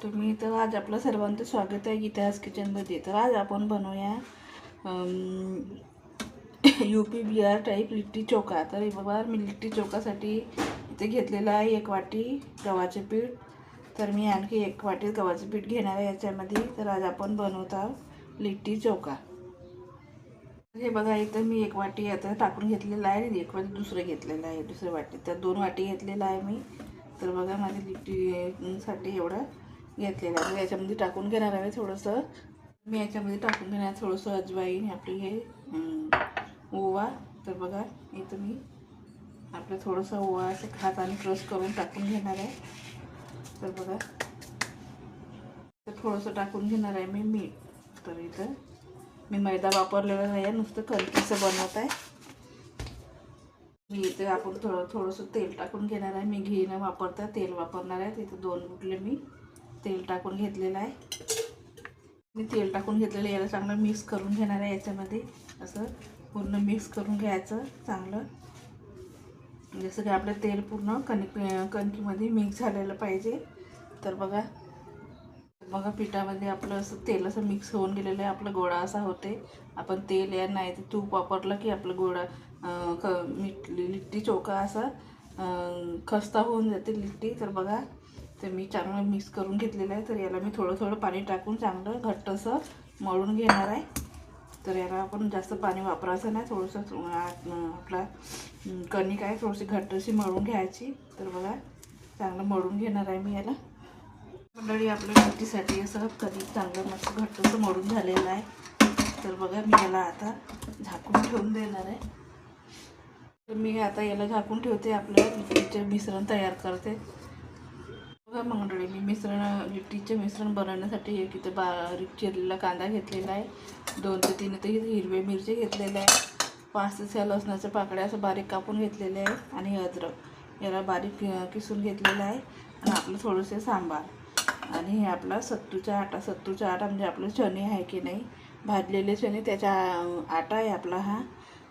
तुम्ही तर आज आपलं सर्वांचं स्वागत आहे गीताज किचनमध्ये. तर आज आपण बनवूया UP बिहार टाईप लिट्टी चोखा. तर हे बघा, मी लिट्टी चोखासाठी इथे घेतलेलं आहे 1 वाटी गव्हाचे पीठ. तर मी आणखी 1 वाटी गव्हाचे पीठ घेणार आहे याच्यामध्ये. तर आज आपण बनवत आहोत लिट्टी चोखा. हे बघा, इथं मी 1 वाटी आता टाकून घेतलेलं आहे आणि 1 वाटी दुसरं घेतलेलं आहे, दुसऱ्या वाटी. तर 2 वाटी घेतलेलं आहे मी. तर बघा, माझी लिट्टीसाठी एवढं घेतलेलं आहे. तर याच्यामध्ये टाकून घेणार आहे थोडंसं. मी याच्यामध्ये टाकून घेणार थोडंसं अजवाईन, आपली हे ओवा. तर बघा, इथं मी आपलं थोडंसं ओवा असं हाताने क्रश करून टाकून घेणार आहे. तर बघा, तर थोडंसं टाकून घेणार आहे मी मीठ. तर इथं मी मैदा वापरलेला नाही आहे, नुसतं कणकीचं बनवत आहे मी. इथे आपण थोडंसं तेल टाकून घेणार आहे. मी घी न वापरता तेल वापरणार आहे. तिथे 2 बुटले मी तेल टाकून घेतलेलं आहे. मी तेल टाकून घेतलेलं, याला चांगलं मिक्स करून घेणार आहे. याच्यामध्ये असं पूर्ण मिक्स करून घ्यायचं चांगलं, जसं की आपलं तेल पूर्ण कणकीमध्ये मिक्स झालेलं पाहिजे. तर बघा, पिठामध्ये आपलं असं तेल असं मिक्स होऊन गेलेलं आहे. आपला गोळा असा होते. आपण तेल या नाही तर तूप वापरलं की आपलं गोळा लिट्टी चोखा असा खस्ता होऊन जाते लिट्टी. तर बघा, तर मी चांगलं मिक्स करून घेतलेलं आहे. तर याला मी थोडं पाणी टाकून चांगलं घट्ट असं मळून घेणार आहे. तर याला आपण जास्त पाणी वापरायचं नाही, थोडंसं आपला कणिक आहे थोडीशी घट्ट अशी मळून घ्यायची. तर बघा, चांगलं मळून घेणार आहे मी याला. मंडळी, आपल्या लिट्टीसाठी असं कणिक चांगलं मस्त घट्ट असं मळून झालेलं आहे. तर बघा, मी याला आता झाकून ठेवून देणार आहे. तर मी आता याला झाकून ठेवते, आपलं लिट्टीचे मिश्रण तयार करते. बघा मंडळी, मी लिट्टीचे मिश्रण बनवण्यासाठी एक इथे बारीक चिरलेला कांदा घेतलेला आहे, 2 ते 3 इथे हिरवे मिरची घेतलेले आहे, 5 ते 6 लसणाच्या पाकळ्या असं बारीक कापून घेतलेले आहे, आणि अद्रक याला बारीक किसून घेतलेलं आहे, आणि आपलं थोडेसे सांबार, आणि हे आपला सत्तूचा आटा म्हणजे आपलं चणे आहे की नाही, भाजलेले चणे, त्याचा आटा आहे आपला हा.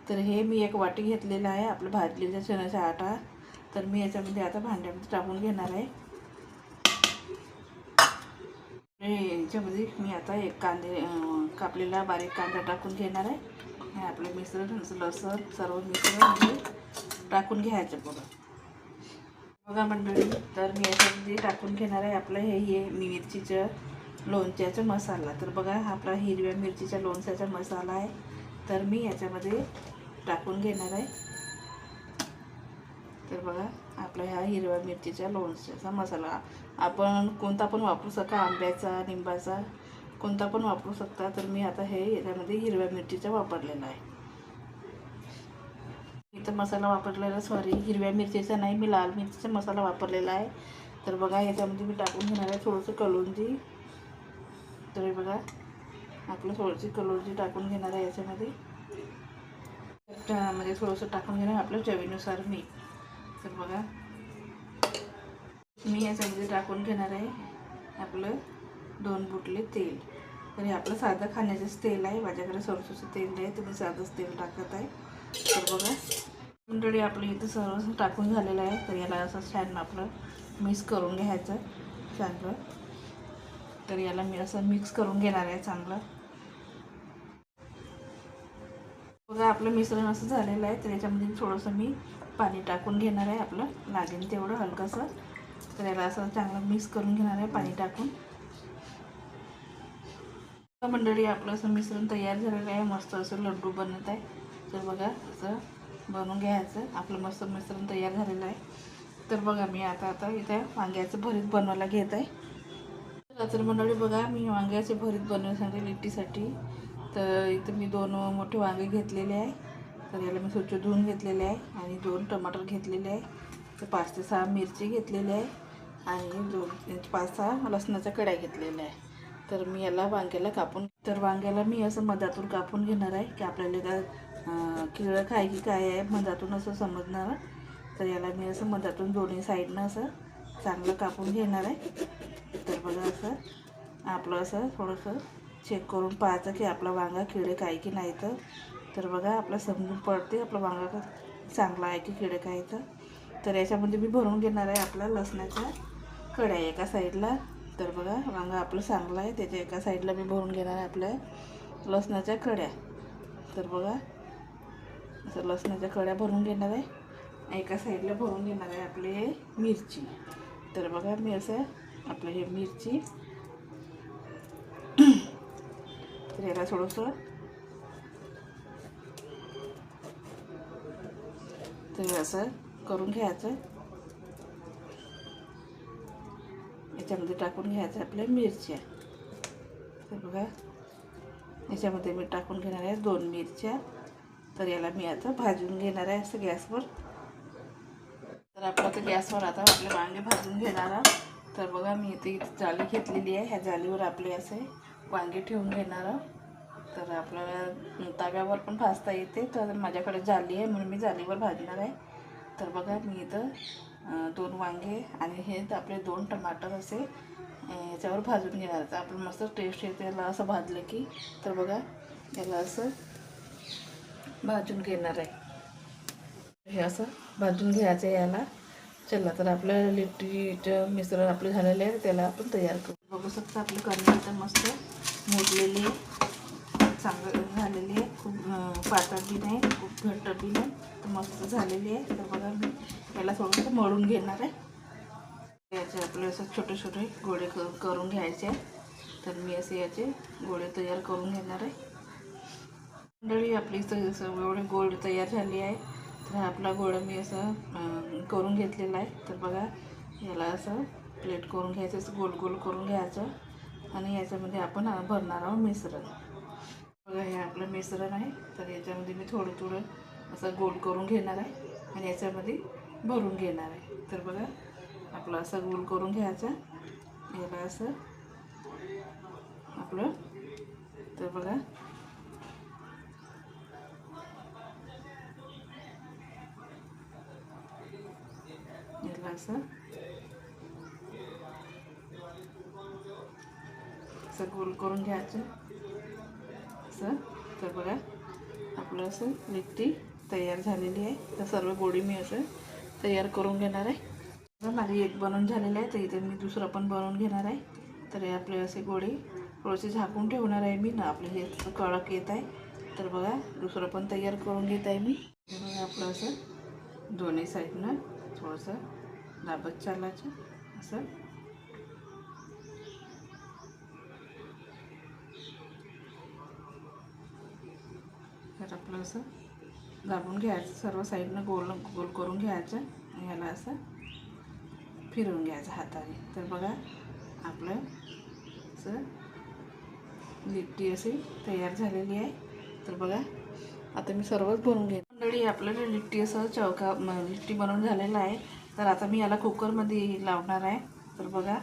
तर हे मी 1 वाटी घेतलेला आहे आपलं भाजलेल्या चण्याचा आटा. तर मी याच्यामध्ये आता भांड्यामध्ये टाकून घेणार आहे. याच्यामध्ये मी आता 1 कापलेला बारीक कांदा टाकून घेणार आहे. हे आपलं मिश्रण, लसण सर्व मिश्रण टाकून घ्यायचं बघा मंडळी. तर मी याच्यामध्ये टाकून घेणार आहे आपलं हे मिरचीचं लोणच्याचा मसाला. तर बघा, हा आपला हिरव्या मिरचीच्या लोणच्याचा मसाला आहे. तर मी याच्यामध्ये टाकून घेणार आहे. तर बघा, आपला ह्या हिरव्या मिरचीच्या लोणच्याचा मसाला आपण कोणता पण वापरू शकता, आंब्याचा, लिंबाचा, कोणता पण वापरू शकता. तर मी आता हे याच्यामध्ये हिरव्या मिरचीचा वापरलेला आहे. इथं मसाला वापरलेला, हिरव्या मिरचीचा नाही, मी लाल मिरचीचा मसाला वापरलेला आहे. तर बघा, याच्यामध्ये मी टाकून घेणार आहे थोडंसं कलोंजी. तर बघा, आपलं थोडीशी कलोंजी टाकून घेणार आहे याच्यामध्ये. म्हणजे थोडंसं टाकून घेणार आपल्या चवीनुसार मीठ. तर बघा, मी याच्यामध्ये टाकून घेणार आहे आपलं 2 बुटले तेल. तर हे आपलं साधं खाण्याचंच तेल आहे, माझ्याकडे सरसोचं तेल आहे, तुम्ही साधंच तेल टाकत आहे. तर बघा मंडळी, आपलं इथं सर्व टाकून झालेलं आहे. तर याला असं छान आपलं मिक्स करून घ्यायचं चांगलं. तर याला मी असं मिक्स करून घेणार आहे चांगलं. बघा, आपलं मिश्रण असं झालेलं आहे. तर याच्यामध्ये थोडंसं मी पाणी टाकून घेणार आहे, आपलं लागेल तेवढं हलकंसं. तर याला असं चांगलं मिक्स करून घेणार आहे पाणी टाकून. मंडळी, आपलं असं मिश्रण तयार झालेलं आहे, मस्त असं लड्डू बनत आहे. तर बघा, असं बनवून घ्यायचं, आपलं मस्त मिश्रण तयार झालेलं आहे. तर बघा, मी आता इथे वांग्याचं भरीत बनवायला घेत आहे. तर मंडळी बघा, मी वांग्याचे भरीत बनवण्यासाठी लिट्टीसाठी तर इथं मी 2 मोठे वांगे घेतलेले आहे. तर याला मी स्वच्छ धुवून घेतलेले आहे, आणि 2 टमाटर घेतलेले आहे. तर 5 ते 6 मिरची घेतलेली आहे, आणि 5-6 लसणाच्या कड्या घेतलेल्या आहे. तर मी याला वांग्याला मी असं मधातून कापून घेणार आहे, की आपल्याला काय किळं खाय की काय आहे मधातून असं समजणार. तर याला मी असं मधातून दोन्ही साईडनं असं चांगलं कापून घेणार आहे. तर बघा, असं आपलं असं थोडंसं चेक करून पाहायचं की आपला वांगा किडे काय की नाही. तर बघा, आपलं समजून पडते आपला वांगा चांगला आहे की किडे काय. तर याच्यामध्ये मी भरून घेणार आहे आपल्या लसणाच्या कड्या एका साईडला. तर बघा वांगं आपलं चांगलं आहे. त्याच्या एका साईडला मी भरून घेणार आहे आपल्या लसणाच्या कड्या. तर बघा असं लसणाच्या कड्या भरून घेणार आहे. एका साईडला भरून घेणार आहे आपले मिरची. तर बघा मी असं आपलं हे मिरची तर याला थोडंसं तर असं करून घ्यायचं. याच्यामध्ये टाकून घ्यायचं आपल्या मिरच्या. तर बघा याच्यामध्ये मी टाकून घेणार आहे 2 मिरच्या. तर याला मी आता भाजून घेणार आहे असं गॅसवर. तर आपलं आता गॅसवर आता आपले वांगे भाजून घेणार आहोत. तर बघा मी इथे जाळी घेतलेली आहे. ह्या जाळीवर आपले असे वांगे ठेवून घेणार आहोत. तर आपल्याला तव्यावर पण भाजता येते. तर माझ्याकडे जाळी आहे म्हणून मी जाळीवर भाजणार आहे. तर बघा मी इथं 2 वांगे आणि हे आपले 2 टमाटर असे याच्यावर भाजून घेणार. तर आपण मस्त टेस्ट येते याला असं भाजलं की. तर बघा याला असं भाजून घेणार आहे. हे असं भाजून घ्यायचं आहे याला. चला तर आपलं लिट्टीचं मिश्रण आपलं झालेलं आहे. त्याला आपण तयार करू. बघू शकता आपली कणिक तर मस्त मोडलेली आहे, चांगलं झालेली आहे. खूप पातळ बी नाही, खूप घट्ट बी नाही, तर मस्त झालेली आहे. तर बघा मी याला थोडंसं मळून घेणार आहे. याचे आपले असं छोटे छोटे गोळे करून घ्यायचे आहे. तर मी असे याचे गोळे तयार करून घेणार आहे. मंडळी आपली एवढे गोळे तयार झाली आहे. तर आपला गोळा मी असं करून घेतलेला आहे. तर बघा याला असं प्लेट करून घ्यायचं, असं गोल गोल करून घ्यायचं आणि याच्यामध्ये आपण भरणार आहोत मिश्रण. बघा हे आपलं मिश्रण आहे. तर याच्यामध्ये मी थोडं थोडं असं गोल करून घेणार आहे आणि याच्यामध्ये भरून घेणार आहे. तर बघा आपलं असं गोल करून घ्यायचं याला असं आपलं. तर बघा याला असं गोल करून घ्यायचं असं. तर बघा आपलं असं लिट्टी तयार झालेली आहे. तर सर्व गोळी मी असं तयार करून घेणार आहे. माझी एक बनवून झालेली आहे. तर इथे मी दुसरं पण बनवून घेणार आहे. तर हे आपले असे गोळी थोडेसे झाकून ठेवणार आहे मी ना. आपले हे कडक येत आहे. तर बघा दुसरं पण तयार करून घेत आहे मी. बघा आपलं असं दोन्ही साईडनं थोडंसं दाबत चालायचं असं. तर आपलं असं दाबून घ्यायचं, सर्व साईडनं गोल गोल करून घ्यायचं आणि याला असं फिरवून घ्यायचं हाताने. तर बघा आपलं असं लिट्टी अशी तयार झालेली आहे. तर बघा आता मी सर्वच बनवून घेते. मंडळी आपल्याला लिट्टी असं लिट्टी बनवून झालेलं आहे. तर आता मी याला कुकरमध्ये लावणार आहे. तर बघा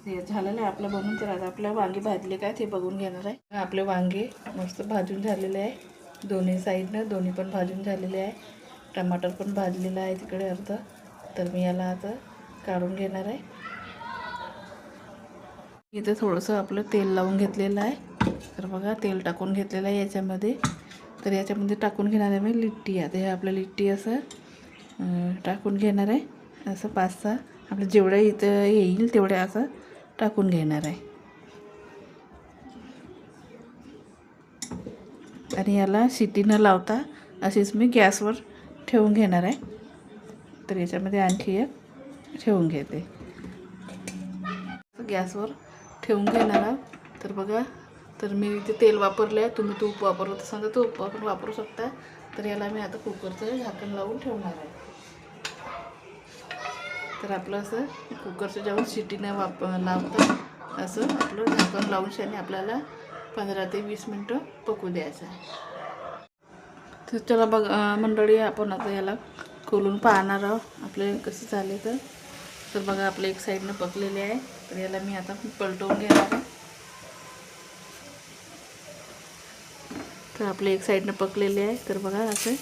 हे झालेलं आहे आपलं बनवून. तर आता आपल्या वांगे भाजले काय ते बघून घेणार आहे. आपले वांगे मस्त भाजून झालेले आहे दोन्ही साईडनं. दोन्ही पण भाजून झालेले आहे. टमाटर पण भाजलेलं आहे तिकडे अर्ध. तर मी याला आता काढून घेणार आहे. इथे थोडंसं आपलं तेल लावून घेतलेलं आहे. तर बघा तेल टाकून घेतलेलं आहे याच्यामध्ये. तर याच्यामध्ये टाकून घेणार आहे मी लिट्टी. आता हे आपलं लिट्टी असं टाकून घेणार आहे. असं 5-6 आपलं जेवढं इथं येईल तेवढ्या असं टाकून घेणार आहे. आणि याला शिटी न लावता अशीच मी गॅसवर ठेवून घेणार आहे. तर याच्यामध्ये आणखी एक ठेवून घेते. गॅसवर ठेवून घेणार आहोत. तर बघा तर मी इथे तेल वापरले आहे. तुम्ही तूप वापरत असाल तर तूप पण वापरू शकता. तर याला मी आता कुकरचं झाकण लावून ठेवणार आहे. तर आपलं असं कुकरचं जेव्हा शिटी न लावता असं आपलं झाकण लावून शाने आपल्याला 15 ते 20 मिनटं पकू द्यायचं आहे. तर चला बघ मंडळी आपण आता याला खोलून पाहणार आहोत आपले कसे झाले. तर बघा आपले एक साईडनं पकलेले आहे. तर याला मी आता पलटवून घेणार आहे. तर आपले एक साईडनं पकलेले आहे. तर बघा असं.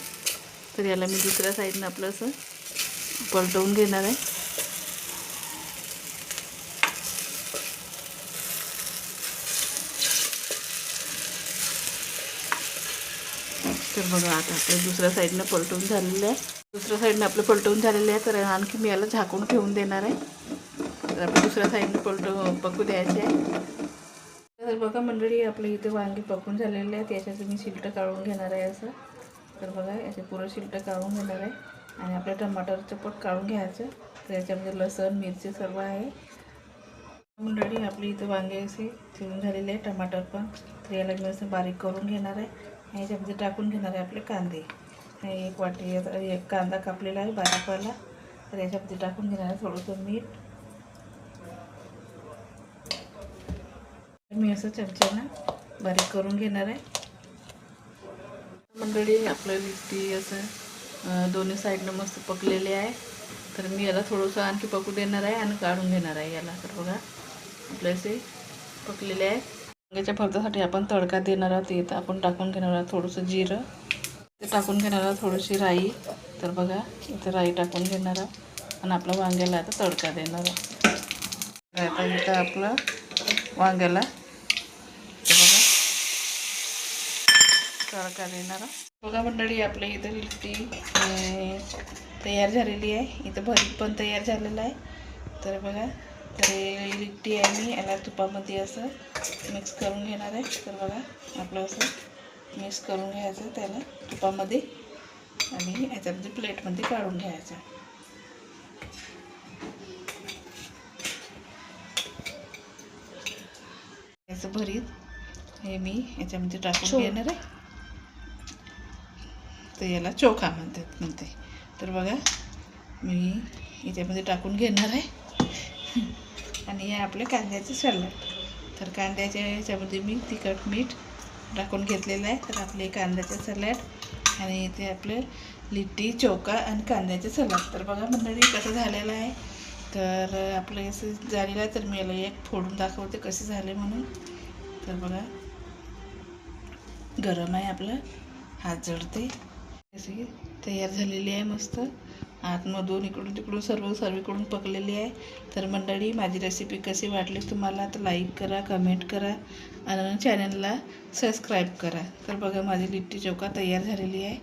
तर याला मी दुसऱ्या साईडनं आपलं असं पलटवून घेणार आहे. तर बघा आता आपलं दुसऱ्या साईडनं पलटवून झालेलं आहे. दुसऱ्या साईडनं आपलं पलटवून झालेलं आहे. तर आणखी मी याला झाकून ठेवून देणार आहे. तर आपण दुसऱ्या साईडने पकू द्यायचे आहे. तर बघा मंडळी, आपल्या इथे वांगे पकून झालेले आहेत. याच्यात मी शिलटं काढून घेणार आहे असं. तर बघा, याचे पुरं शिलटं काढून घेणार आहे आणि आपल्या टमाटरचं पण काढून घ्यायचं. तर याच्यामध्ये लसण मिरची सर्व आहे. मंडळी, आपली इथे वांगे असे चिरून झालेले आहे, टमाटर पण. तर याला मी असं बारीक करून घेणार आहे. याच्यामध्ये टाकून घेणार आहे आपले कांदे. एक वाटी एक कांदा कापलेला आहे बारीकवाला. तर याच्यामध्ये टाकून घेणार आहे थोडंसं मीठ. मी असं चमच्यानं बारीक करून घेणार आहे. मंडळी, आपलं लिट्टी असं दोन्ही साईडनं मस्त पकलेले आहे. तर मी याला थोडंसं आणखी पकू देणार आहे आणि काढून घेणार आहे याला. तर बघा, आपले असे पकलेले आहे. वांग्याच्या भरतासाठी आपण तडका देणार आहोत. इथं आपण टाकून घेणार आहोत थोडंसं जिरं, ते टाकून घेणार आहोत थोडीशी राई. तर बघा, इथं राई टाकून घेणार आहोत आणि आपल्या वांग्याला आता तडका देणार आहोत. आता इथं आपलं वांग्याला बघा तडका देणार. बघा मंडळी, आपल्या इथं लिट्टी तयार झालेली आहे. इथं भरीत पण तयार झालेलं आहे. तर बघा, तर लिट्टी आहे मी याला तुपामध्ये असं मिक्स करून घेणार आहे. तर बघा, आपलं असं मिक्स करून घ्यायचं त्याला तुपामध्ये आणि याच्यामध्ये प्लेटमध्ये काढून घ्यायचं. याचं भरीत हे मी याच्यामध्ये टाकून घेणार आहे. तर याला चोखा म्हणते. तर बघा, मी याच्यामध्ये टाकून घेणार आहे आणि हे आपले कांद्याचे सॅलड. तर कांद्याच्या याच्यामध्ये मी तिखट मीठ टाकून घेतलेलं आहे. तर आपले कांद्याचे सॅलड आणि इथे आपले लिट्टी चोखा आणि कांद्याचे सॅलड. तर बघा मंडळी, कसं झालेलं आहे. तर आपलं असं झालेलं आहे. तर मी याला एक फोडून दाखवते कसे झाले म्हणून. तर बघा, गरम आहे आपलं, हात जळते. अशी तयार झालेली आहे मस्त. आतमधून इकडून तिकडून सर्वीकडून पकलेली आहे. तर मंडळी, माझी रेसिपी कशी वाटली तुम्हाला तर लाईक करा, कमेंट करा आणि चॅनलला सबस्क्राईब करा. तर बघा, माझी लिट्टी चोखा तयार झालेली आहे.